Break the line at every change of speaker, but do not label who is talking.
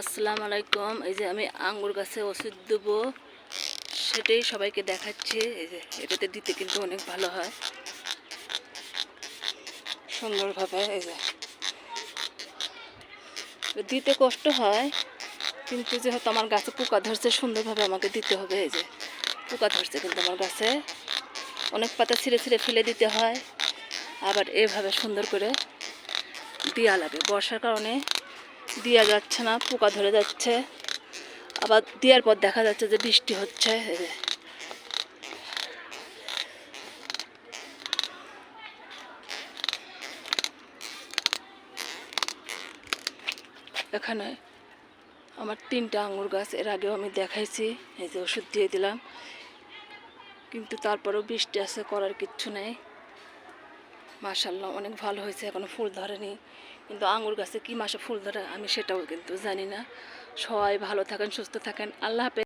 আসসালামু আলাইকুম। এই যে আমি আঙ্গুর গাছে ওষুধ দেবো, সেটাই সবাইকে দেখাচ্ছি। এই যে এটাতে দিতে কিন্তু অনেক ভালো হয়, সুন্দরভাবে। এই যে দিতে কষ্ট হয়, কিন্তু যেহেতু আমার গাছে পোকা ধরছে, সুন্দরভাবে আমাকে দিতে হবে। এই যে পোকা ধরছে কিন্তু আমার গাছে, অনেক পাতা ছিঁড়ে ছিঁড়ে ফেলে দিতে হয়, আবার এভাবে সুন্দর করে দেওয়া লাগে। বর্ষার কারণে দেওয়া যাচ্ছে না, পোকা ধরে যাচ্ছে। আবার দেওয়ার পর দেখা যাচ্ছে যে বৃষ্টি হচ্ছে। এখানে আমার 3টা আঙ্গুর গাছ, এর আগেও আমি দেখাইছি। এই যে ওষুধ দিয়ে দিলাম, কিন্তু তারপরেও বৃষ্টি আছে, করার কিচ্ছু নেই। মাশাআল্লাহ অনেক ভালো হয়েছে, এখনো ফুল ধরেনি। কিন্তু আঙ্গুর গাছে কি মাসে ফুল ধরে আমি সেটাও কিন্তু জানি না। সবাই ভালো থাকেন, সুস্থ থাকেন। আল্লাহ হাফেজ।